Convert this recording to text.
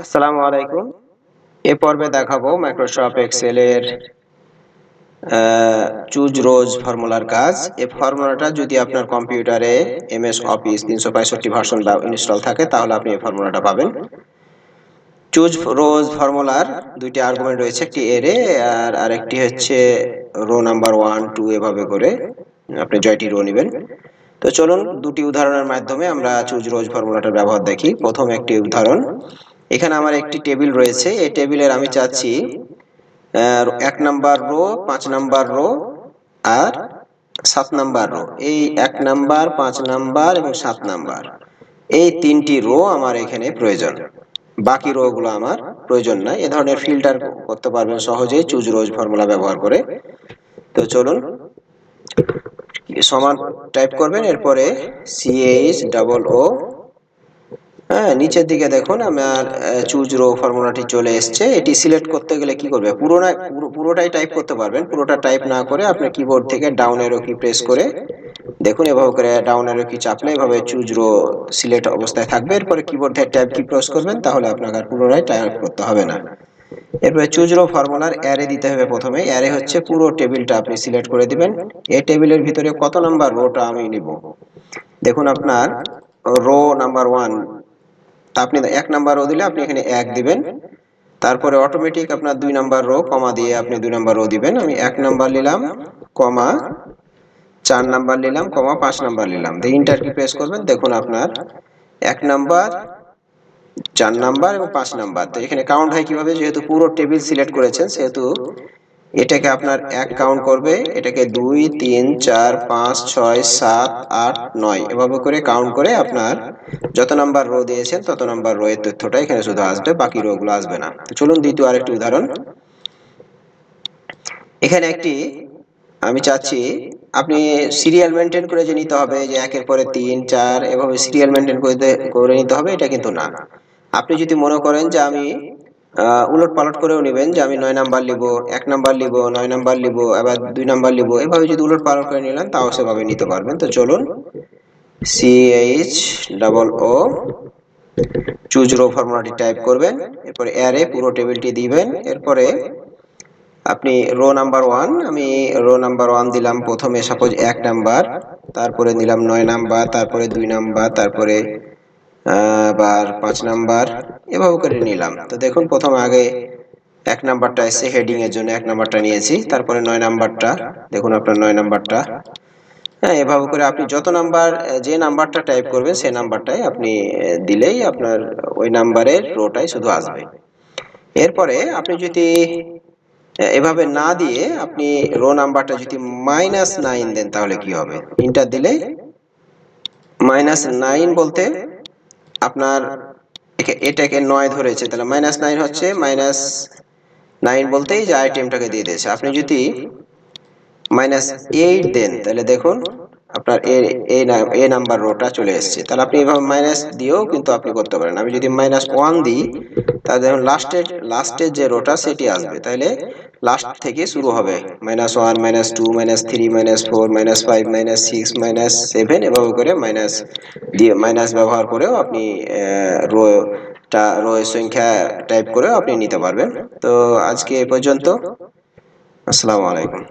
আসসালামু আলাইকুম। এ পর্বে দেখাবো মাইক্রোসফট এক্সেল এর চুজ রোজ ফর্মুলার কাজ। এই ফর্মুলাটা যদি আপনার কম্পিউটারে এমএস অফিস 365 ভার্সন বা ইনস্টল থাকে তাহলে আপনি এই ফর্মুলাটা পাবেন। চুজ রোজ ফর্মুলার দুইটি আর্গুমেন্ট রয়েছে, একটি এরে আর আরেকটি হচ্ছে রো নাম্বার 1 2 এভাবে করে আপনি জয়টি রো নেবেন। তো চলুন দুটি উদাহরণের মাধ্যমে আমরা চুজ রোজ ফর্মুলাটার ব্যবহার দেখি। প্রথম একটি উদাহরণ, এখানে আমার একটি টেবিল রয়েছে। এই টেবিলের আমি চাচ্ছি 1 নাম্বার রো, 5 নাম্বার রো আর 7 নাম্বার রো। এই 1 নাম্বার, 5 নাম্বার এবং 7 নাম্বার এই তিনটি রো আমার এখানে প্রয়োজন, বাকি রো গুলো আমার প্রয়োজন নাই। এ ধরনের ফিল্টার করতে পারবেন সহজেই চুজ রোজ ফর্মুলা ব্যবহার করে। তো চলুন সমান টাইপ করবেন, এরপরে CHOO, হ্যাঁ নিচের দিকে দেখুন আমার চুজ রো ফর্মুলাটি চলে এসেছে। এটি সিলেক্ট করতে গেলে কি করবে, পুরোটাই টাইপ করতে পারবেন। পুরোটা টাইপ না করে আপনি কিবোর্ড থেকে ডাউন অ্যারো কি প্রেস করে দেখুন, এভাবে করে ডাউন অ্যারো কি চাপলে এভাবে চুজ রো সিলেক্ট অবস্থায় থাকবে। এরপরে কিবোর্ড থেকে ট্যাব কি প্রেস করবেন, তাহলে আপনাকে আর পুরোটাই টাইপ করতে হবে না। এরপরে চুজ রো ফর্মুলার অ্যারে দিতে হবে। প্রথমে অ্যারে হচ্ছে পুরো টেবিলটা আপনি সিলেক্ট করে দিবেন। এই টেবিলের ভিতরে কত নাম্বার রোটা আমি নিব, দেখুন আপনার রো নাম্বার 1, আপনি 1 নাম্বার রো দিলে আপনি এখানে 1 দিবেন। তারপরে অটোমেটিক আপনার 2 নাম্বার রো কমা দিয়ে আপনি 2 নাম্বার রো দিবেন। আমি 1 নাম্বার নিলাম, কমা 4 নাম্বার নিলাম, কমা 5 নাম্বার নিলাম, দিয়ে এন্টার কি প্রেস করবেন। দেখুন আপনার 1 নাম্বার, 4 নাম্বার এবং 5 নাম্বার। তো এখানে কাউন্ট হয় কিভাবে, যেহেতু পুরো টেবিল সিলেক্ট করেছেন সেহেতু এটাকে আপনার 1 কাউন্ট করবে, এটাকে 2 3 4 5 6 7 8 9 এভাবে করে কাউন্ট করে আপনার যত নাম্বার রো দিয়েছেন তত নাম্বার রো এর তথ্যটা এখানে শুধু আসবে, বাকি রো গুলো আসবে না। তো চলুন দ্বিতীয় আরেকটি উদাহরণ। এখানে একটি আমি চাচ্ছি আপনি সিরিয়াল মেনটেন করে যে নিতে হবে, যে 1 এর পরে 3 4 এভাবে সিরিয়াল মেনটেন করে নিতে হবে, এটা কিন্তু না। আপনি যদি মনে করেন যে আমি উলট পালট করেও নেবেন, যে আমি 9 নাম্বার নিব, 1 নাম্বার নিব, 9 নাম্বার নিব, আবার 2 নাম্বার নিব, এভাবে যদি উলট পালট করে নিলেন তাও সেভাবে নিতে পারবেন। তো চলুন CHOO চুজ রো ফর্মুলাটি টাইপ করবেন, এরপরে অ্যারে পুরো টেবিলটি দিবেন। এরপরে আপনি রো নাম্বার 1, আমি রো নাম্বার 1 দিলাম প্রথমে সাপোজ 1 নাম্বার, তারপরে নিলাম 9 নাম্বার, তারপরে 2 নাম্বার, তারপরে আবার 5 নাম্বার, এভাবে করে নিলাম। তো দেখুন প্রথমে আগে 1 নাম্বারটা এসে হেডিং এর জন্য 1 নাম্বারটা নিয়েছি, তারপরে 9 নাম্বারটা, দেখুন আপনার 9 নাম্বারটা। হ্যাঁ, এভাবে করে আপনি যত নাম্বার, যে নাম্বারটা টাইপ করবেন সেই নাম্বারটাই আপনি দিলেই আপনার ওই নাম্বারের রোটাই শুধু আসবে। এরপরে আপনি যদি এভাবে না দিয়ে আপনি রো নাম্বারটা যদি -9 দেন তাহলে কি হবে, এন্টার দিলে -9 বলতে আপনার এটাকে 9 ধরেছে, তাহলে -9 হচ্ছে, -9 বলতেই যে আইটেমটাকে দিয়ে দিয়েছে। আপনি যদি -8 দেন তাহলে দেখুন আপনার এই নাম্বার রোটা চলে এসেছে। তাহলে আপনি এভাবে মাইনাস দিয়েও কিন্তু আপনি করতে পারেন। আমি যদি -1 দিই তাহলে দেখুন লাস্টের যে রোটা সেটি আসবে, তাহলে লাস্ট থেকে শুরু হবে, -1 -2 -3 -4 -5 -6 -7 এভাবে করে মাইনাস দিয়ে মাইনাস ব্যবহার করেও আপনি রো এর সংখ্যা টাইপ করেও আপনি নিতে পারবেন। তো আজকে এ পর্যন্ত। আসসালামু আলাইকুম।